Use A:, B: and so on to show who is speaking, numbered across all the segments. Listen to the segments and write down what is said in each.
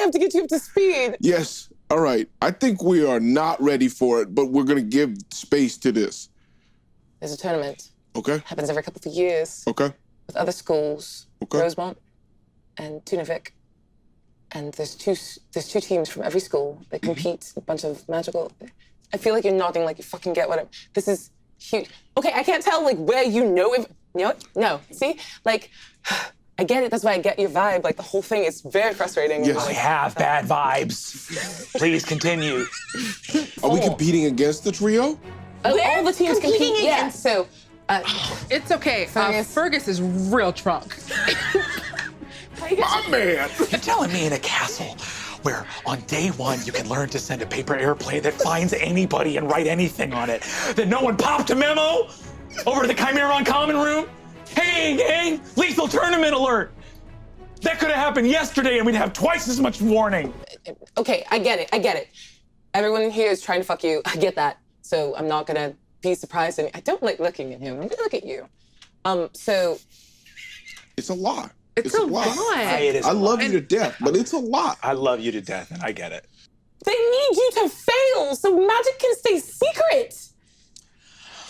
A: have to get you up to speed.
B: Yes, all right. I think we are not ready for it, but we're gonna give space to this.
A: There's a tournament.
B: Okay.
A: Happens every couple of years.
B: Okay.
A: With other schools.
B: Okay.
A: Rosemont and Tunavik. And there's two teams from every school. They compete, a bunch of magical... I feel like you're nodding like you fucking get what I'm... This is huge. Okay, I can't tell, like, where you know if... You know what? No. See? Like, I get it. That's why I get your vibe. Like, the whole thing is very frustrating.
B: Yes.
C: I have bad vibes. Please continue.
B: Are we competing against the trio?
A: All the teams compete. Yeah, so...
D: It's okay. Fergus is real drunk.
B: My man!
C: You're telling me in a castle where on day one you can learn to send a paper airplane that finds anybody and write anything on it, that no one popped a memo over to the Chimeron common room? Hey, gang, lethal tournament alert! That could have happened yesterday and we'd have twice as much warning.
A: Okay, I get it. Everyone in here is trying to fuck you. I get that. So I'm not gonna be surprised. I don't like looking at him. I'm gonna look at you. So...
B: It's a lot.
D: It's a lot.
B: I love you to death, but it's a lot.
C: I love you to death, and I get it.
A: They need you to fail so magic can stay secret.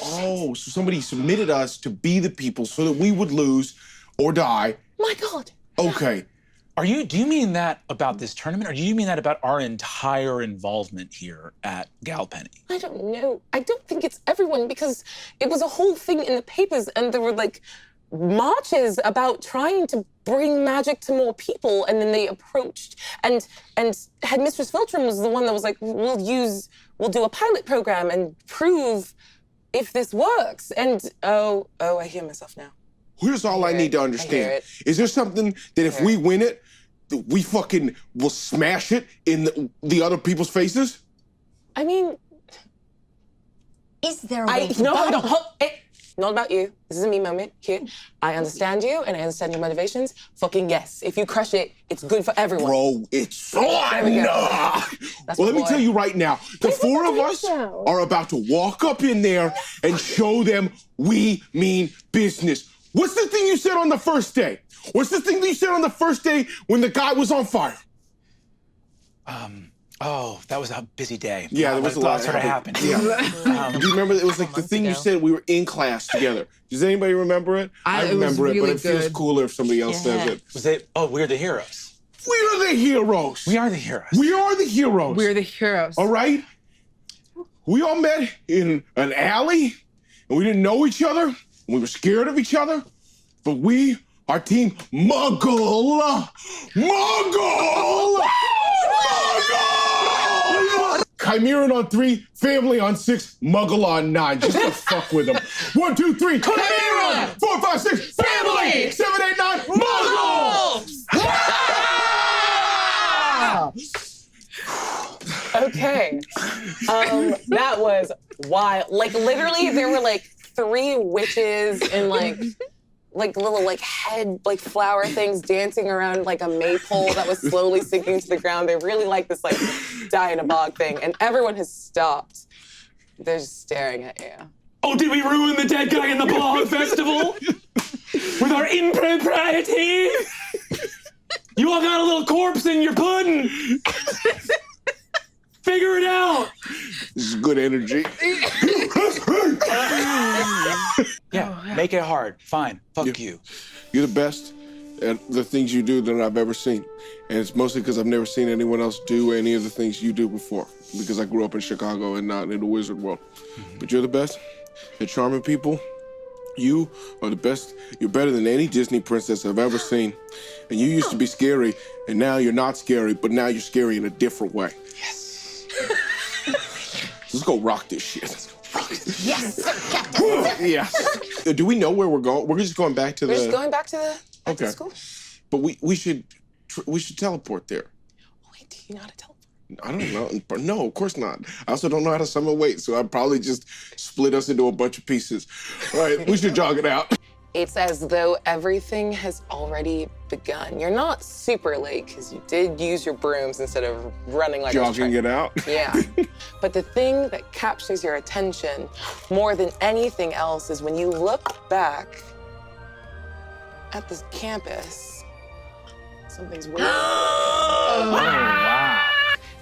B: Oh, so somebody submitted us to be the people so that we would lose or die.
A: My God.
B: Okay.
C: Do you mean that about this tournament, or do you mean that about our entire involvement here at Galpenny?
A: I don't know. I don't think it's everyone because it was a whole thing in the papers and there were like marches about trying to bring magic to more people, and then they approached and Headmistress Filtrum was the one that was like, we'll do a pilot program and prove if this works. And oh, I hear myself now.
B: Here's all I need to understand. Is there something that if we win it, that we fucking will smash it in the other people's faces?
A: I mean,
E: is there a way to
A: not about you. This is a me moment here. I understand you and I understand your motivations. Fucking yes. If you crush it, it's good for everyone.
B: Bro, it's on. Well, let me tell you right now, the four of us are about to walk up in there and show them we mean business. What's the thing you said on the first day? What's the thing that you said on the first day when the guy was on fire?
C: Oh, that was a busy day.
B: Yeah, there was a lot
C: sort of happened.
B: Yeah. Do you remember? It was like the thing you said. We were in class together. Does anybody remember it? I remember it, but it feels cooler if somebody else says it.
C: Was it? Oh, we're the heroes.
B: We are the heroes.
C: We are the heroes.
B: We are the heroes.
D: We're the heroes.
B: All right. We all met in an alley, and we didn't know each other. And we were scared of each other, but we are Team Muggle. Muggle. Chimeran on 3, family on 6, Muggle on 9. Just to fuck with them. 1, 2, 3, Chimeran! 4, 5, 6, family! 7, 8, 9, Muggle!
A: Okay. That was wild. Like, literally, there were, like, 3 witches in, like little, like, head, like, flower things dancing around, like, a maypole that was slowly sinking to the ground. They really like this, like, die in a bog thing. And everyone has stopped. They're just staring at you.
C: Oh, did we ruin the dead guy in the bog festival? With our impropriety? You all got a little corpse in your pudding. Figure it out.
B: This is good energy.
C: Yeah, make it hard. Fine. Fuck you.
B: You're the best at the things you do that I've ever seen. And it's mostly because I've never seen anyone else do any of the things you do before. Because I grew up in Chicago and not in the wizard world. But you're the best at charming people. You are the best. You're better than any Disney princess I've ever seen. And you used to be scary, and now you're not scary, but now you're scary in a different way.
C: Yes.
B: Let's go rock this shit.
E: Yes, Captain.
B: Yes. Do we know where we're going? We're just going back to
A: We're just going back to the school.
B: But we should teleport there.
A: Wait, do you know how to teleport?
B: I don't know. No, of course not. I also don't know how to summon weight, so I'd probably just split us into a bunch of pieces. All right, we should jog it out.
A: It's as though everything has already begun. You're not super late because you did use your brooms instead of running like
B: jogging it out.
A: Yeah. But the thing that captures your attention more than anything else is when you look back at this campus, something's weird.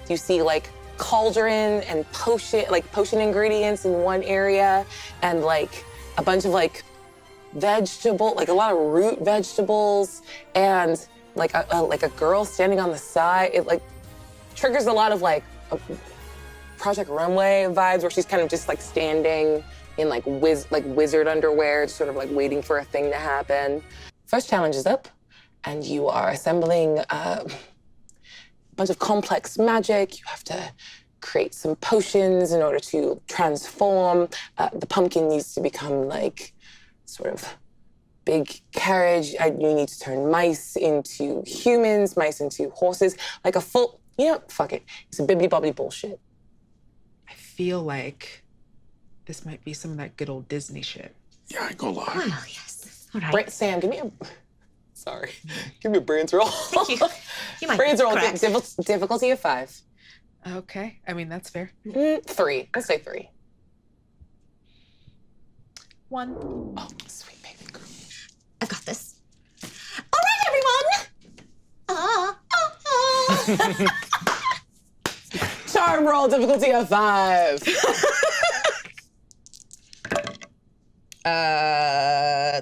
A: You see like cauldron and potion ingredients in one area, and like a bunch of like like a lot of root vegetables, and like a girl standing on the side. It like triggers a lot of like Project Runway vibes, where she's kind of just like standing in like wizard underwear, just sort of like waiting for a thing to happen. First challenge is up, and you are assembling a bunch of complex magic. You have to create some potions in order to transform. The pumpkin needs to become like sort of big carriage. You need to turn mice into humans, mice into horses, like a full, fuck it. It's a bibbidi-bobbidi bullshit.
D: I feel like this might be some of that good old Disney shit.
B: Yeah, I ain't gonna lie.
E: Oh, yes. All right.
A: Sam, give me a... Sorry. Give me a brains roll.
E: Thank you. You might
A: Brains
E: be
A: roll,
E: correct.
A: difficulty of 5.
D: Okay, I mean, that's fair.
A: 3. Let's say 3.
D: 1.
A: Oh, sweet baby girl.
E: I've got this. All right, everyone.
A: Charm roll, difficulty of 5.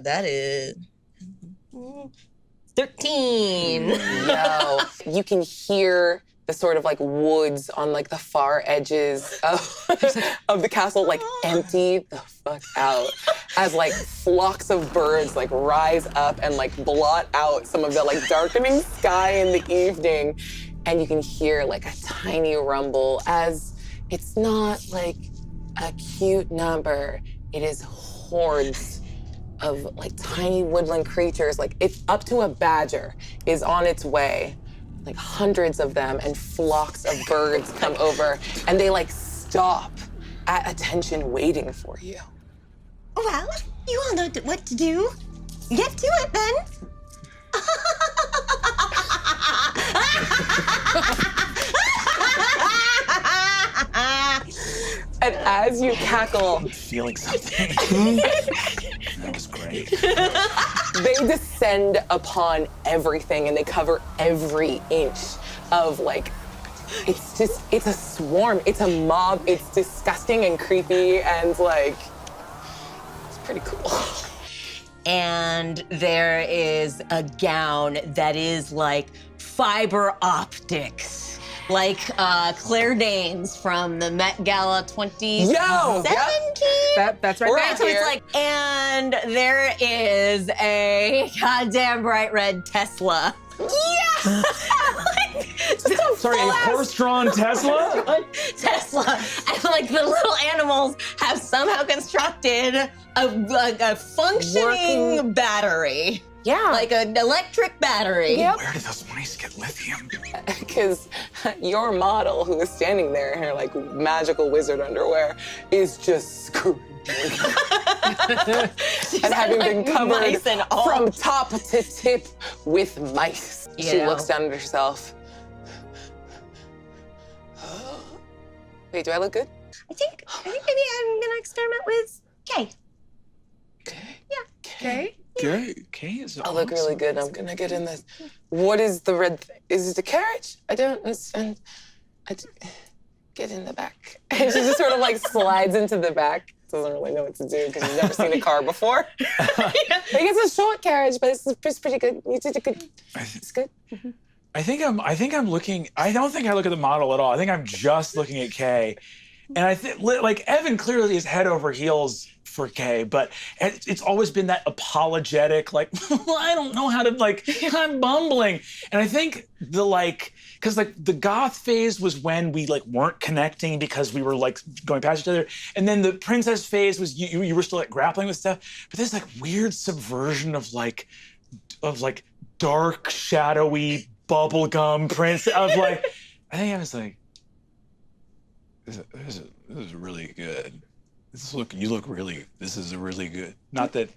E: That is 13.
A: No. You can hear the sort of like woods on like the far edges of the castle like empty the fuck out as like flocks of birds like rise up and like blot out some of the like darkening sky in the evening. And you can hear like a tiny rumble as it's not like a cute number. It is hordes of like tiny woodland creatures. Like it's up to a badger is on its way. Like hundreds of them and flocks of birds come over and they like stop at attention waiting for you.
E: Well, you all know what to do. Get to it then.
A: And as you cackle,
C: I'm feeling something. That was great.
A: they descend upon everything and they cover every inch of like, it's a swarm, it's a mob, it's disgusting and creepy and like, it's pretty cool.
E: And there is a gown that is like fiber optics. Like Claire Danes from the Met Gala 2017.
D: That's right.
A: We're
D: there.
A: out
E: So
A: here.
E: it's like, and there is a goddamn bright red Tesla. Yeah!
C: Sorry, a horse-drawn Tesla?
E: Tesla. And like the little animals have somehow constructed a functioning
A: Working.
E: battery.
A: Yeah.
E: Like an electric battery.
A: Yep.
C: Where did those mice get lithium?
A: Because your model who is standing there in her like magical wizard underwear is just screaming. and having been
E: like
A: covered
E: mice and all.
A: from top to tip with mice. She
E: Yeah.
A: looks down at herself. Wait, do I look good?
E: I think maybe I'm gonna experiment with Kay.
A: Okay.
D: Okay.
B: Okay.
C: Okay, is
A: I look really good. I'm gonna get in this. What is the red thing? Is it a carriage? I don't understand. Get in the back. And she just sort of like slides into the back. Doesn't really know what to do because she's never seen a car before. Like it's a short carriage, but it's pretty good. You did a good. It's good.
C: I think I'm looking. I don't think I look at the model at all. I think I'm just looking at Kay, and I think like Evan clearly is head over heels for Kay, but it's always been that apologetic, like well, I don't know how to like. I'm bumbling, and I think because like the goth phase was when we like weren't connecting because we were like going past each other, and then the princess phase was you were still like grappling with stuff, but this like weird subversion of like dark shadowy bubblegum prince of like, I think I was like, this is really good. You look really, this is a really good, not that.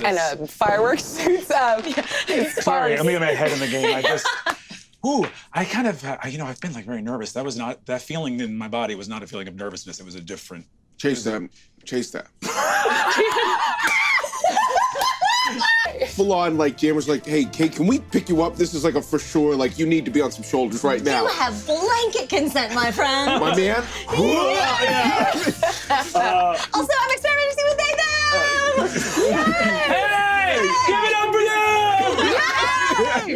A: And fireworks shoots up.
C: Sorry, let me get my head in the game. I kind of, I've been like very nervous. That feeling in my body was not a feeling of nervousness. It was a different.
B: Chase that. full on like Jammer's like, hey, Kate, can we pick you up? This is like a for sure, like you need to be on some shoulders right now.
E: You have blanket consent, my friend.
B: My man.
E: Also, I'm experimenting to see what they do.
C: Hey! Give it up for them!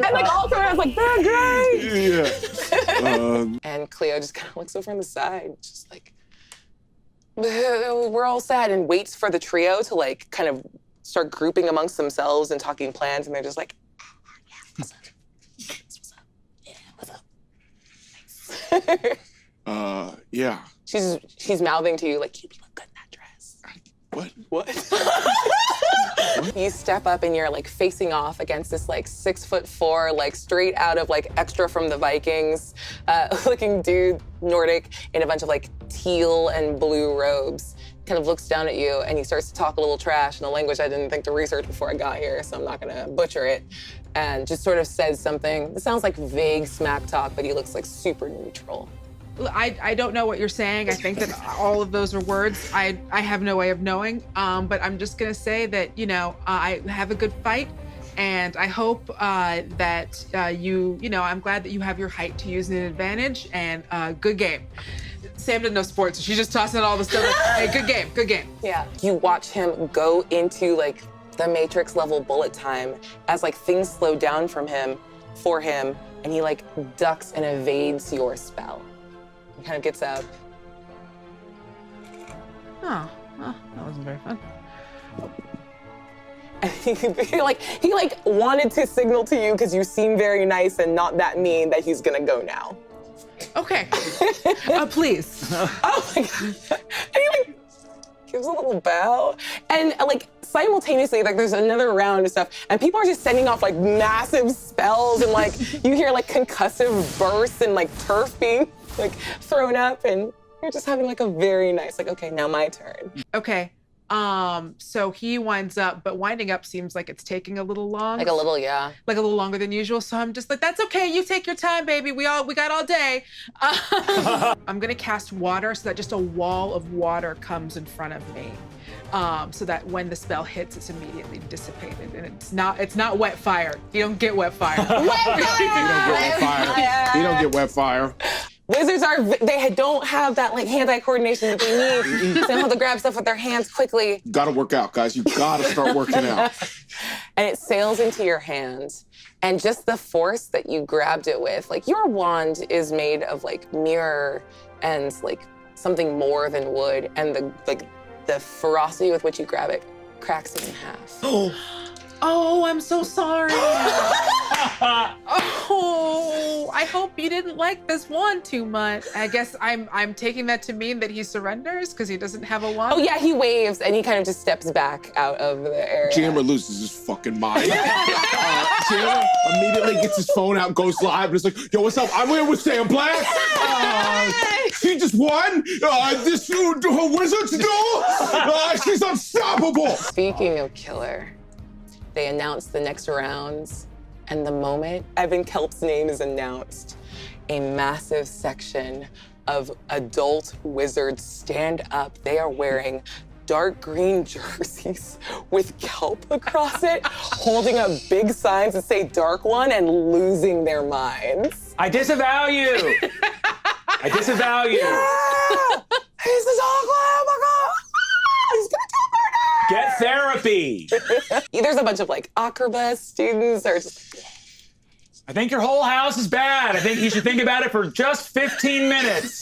A: And like all three, I was like, they're great.
B: Yeah.
A: And Cleo just kind of looks over on the side, just like, we're all sad, and waits for the trio to like kind of start grouping amongst themselves and talking plans, and they're just like, yeah, what's up? Yeah, what's up?
B: Yeah.
A: She's mouthing to you like, you look good in that dress. What? You step up and you're like facing off against this like 6'4", like straight out of like Extra from the Vikings looking dude, Nordic, in a bunch of like teal and blue robes. Kind of looks down at you and he starts to talk a little trash in a language I didn't think to research before I got here, so I'm not gonna butcher it. And just sort of says something. It sounds like vague smack talk, but he looks like super neutral.
D: I don't know what you're saying. I think that all of those are words. I have no way of knowing. But I'm just gonna say that, you know, I have a good fight, and I hope that I'm glad that you have your height to use an advantage, and good game. Sam didn't know sports, so she's just tossing all the stuff. Hey, good game.
A: Yeah. You watch him go into like the Matrix level bullet time as like things slow down for him, and he like ducks and evades your spell. He kind of gets up.
D: Oh, well, that wasn't very fun.
A: And he wanted to signal to you because you seem very nice and not that mean that he's gonna go now.
D: Okay, please.
A: Oh my God. And he like gives a little bow. And like simultaneously, like there's another round of stuff and people are just sending off like massive spells and like you hear like concussive bursts and like turf being like thrown up and you're just having like a very nice, like, okay, now my turn.
D: Okay, so he winds up, but winding up seems like it's taking a little long.
A: Like a little, yeah.
D: Like a little longer than usual. So I'm just like, that's okay. You take your time, baby. We got all day. I'm gonna cast water so that just a wall of water comes in front of me. So that when the spell hits, it's immediately dissipated. And it's not wet fire. You don't get wet fire.
B: You don't get wet fire.
A: Wizards don't have that like hand-eye coordination that they need. They don't have to grab stuff with their hands quickly.
B: Gotta work out, guys. You gotta start working out.
A: And it sails into your hand. And just the force that you grabbed it with, like your wand is made of like mirror and like something more than wood. And the ferocity with which you grab it cracks it in half.
D: Oh, I'm so sorry. Oh, I hope you didn't like this wand too much. I guess I'm taking that to mean that he surrenders because he doesn't have a wand.
A: Oh yeah, he waves and he kind of just steps back out of the area.
B: Jammer loses his fucking mind. Jammer immediately gets his phone out, goes live, and is like, yo, what's up? I'm here with Sam Black. She just won. This her wizard's duel. She's unstoppable.
A: Speaking of killer, they announced the next rounds, and the moment Evan Kelp's name is announced, a massive section of adult wizards stand up. They are wearing dark green jerseys with kelp across it, holding up big signs that say Dark One and losing their minds.
C: I disavow you. I disavow you.
A: Yeah! He's the Dark One, oh my God! He's gonna do murder!
C: Get therapy.
A: There's a bunch of like Acrobat students or just...
C: I think your whole house is bad. I think you should think about it for just 15 minutes.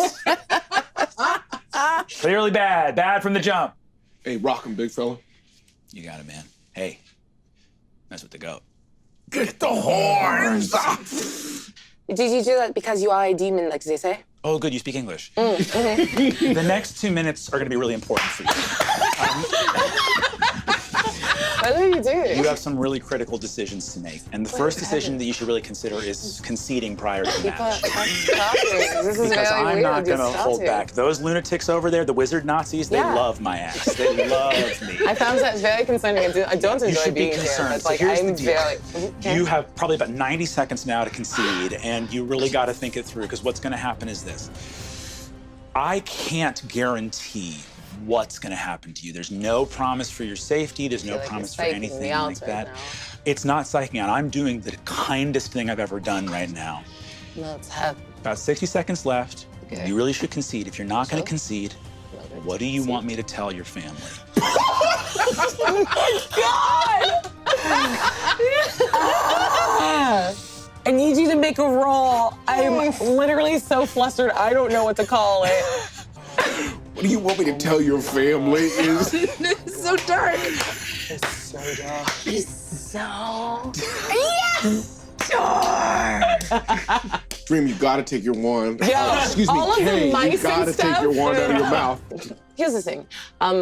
C: Clearly bad. Bad from the jump.
B: Hey, rock him, big fella.
C: You got it, man. Hey, mess with the goat.
B: Get the horns!
A: Did you do that because you are a demon, like they say?
C: Oh, good, you speak English. The next 2 minutes are gonna be really important for you.
A: What do you do?
C: You have some really critical decisions to make. And the first decision that you should really consider is conceding prior to the match.
A: This is
C: Because
A: very
C: I'm
A: weird.
C: not gonna
A: Just stop
C: hold
A: to.
C: back. Those lunatics over there, the wizard Nazis, they
A: Yeah.
C: love my ass. They love me.
A: I found that very concerning. I don't
C: You
A: enjoy
C: should be
A: being here,
C: concerned.
A: but
C: So
A: like
C: here's the
A: I'm
C: deal.
A: very... Okay.
C: You have probably about 90 seconds now to concede, and you really got to think it through, because what's going to happen is this. I can't guarantee what's gonna happen to you. There's no promise for your safety. There's no
A: like
C: promise
A: you're
C: for
A: psyching
C: anything
A: me out
C: like
A: right
C: that.
A: now.
C: It's not psyching out. I'm doing the kindest thing I've ever done right now.
A: Let's have.
C: About 60 seconds left.
A: Okay.
C: You really should concede. If you're not gonna
A: So?
C: concede, what do you want me to tell your family?
A: I need you to make a roll. I'm literally so flustered. I don't know what to call it.
B: What do you want me to tell your family? Is
D: It's so dark.
B: Dream, you gotta take your wand.
A: Yeah.
B: Excuse me,
A: All of the
B: Kay,
A: mice
B: you
A: and
B: gotta take
A: stuff.
B: your wand out of your mouth.
A: Here's the thing.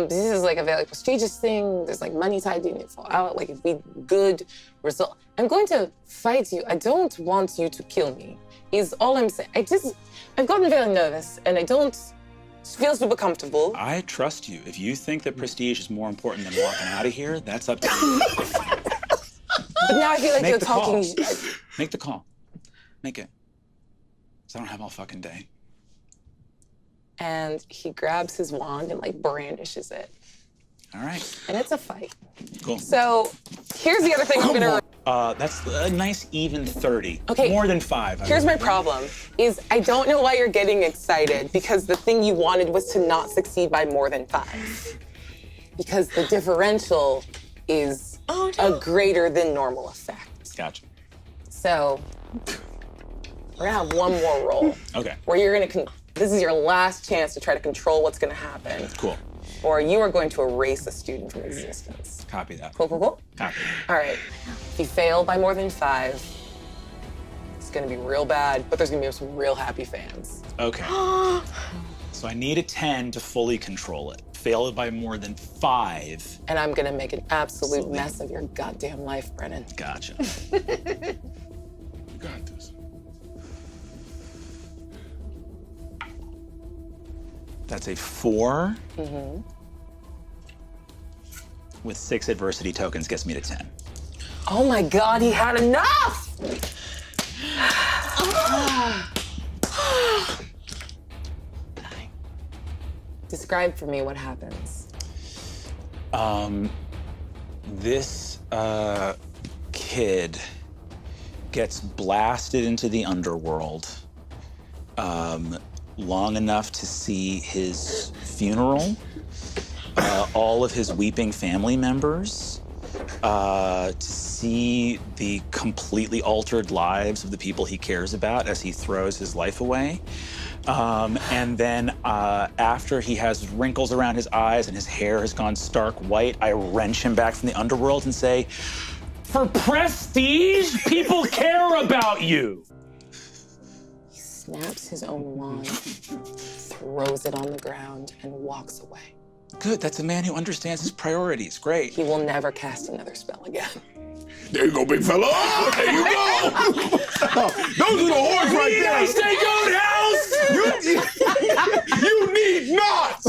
A: This is like a very prestigious thing. There's like money tied to it. Fall out. Like if we good result, I'm going to fight you. I don't want you to kill me. Is all I'm saying. I've gotten very nervous, and I don't feel super comfortable.
C: I trust you. If you think that prestige is more important than walking out of here, that's up to you.
A: But now I feel like
C: Make
A: you're
C: the
A: talking.
C: call. Make the call. Make it. 'Cause I don't have all fucking day.
A: And he grabs his wand and like brandishes it,
C: All right.
A: and it's a fight.
C: Cool.
A: So here's the other thing I'm gonna.
C: That's a nice even 30.
A: Okay.
C: More than 5.
A: Here's my problem, is I don't know why you're getting excited, because the thing you wanted was to not succeed by more than 5. Because the differential is a greater than normal effect.
C: Gotcha.
A: So we're gonna have one more roll
C: Okay.
A: where you're gonna, this is your last chance to try to control what's gonna happen.
C: Cool.
A: Or you are going to erase a student from existence.
C: Copy that.
A: Cool, cool, cool?
C: Copy.
A: All right. If you fail by more than 5, it's gonna be real bad, but there's gonna be some real happy fans.
C: Okay. So I need a 10 to fully control it. Fail it by more than 5.
A: And I'm gonna make an absolute
C: Absolutely.
A: mess of your goddamn life, Brennan.
C: Gotcha.
B: You got this.
C: That's a 4. With 6 adversity tokens gets me to 10.
A: Oh my God, he had enough! Describe for me what happens.
C: This kid gets blasted into the underworld long enough to see his funeral, all of his weeping family members, to see the completely altered lives of the people he cares about as he throws his life away. And then after he has wrinkles around his eyes and his hair has gone stark white, I wrench him back from the underworld and say, "For prestige, people care about you."
A: He snaps his own wand, throws it on the ground, and walks away.
C: Good, that's a man who understands his priorities. Great.
A: He will never cast another spell again.
B: There you go, big fella. Oh, there you go. Those are the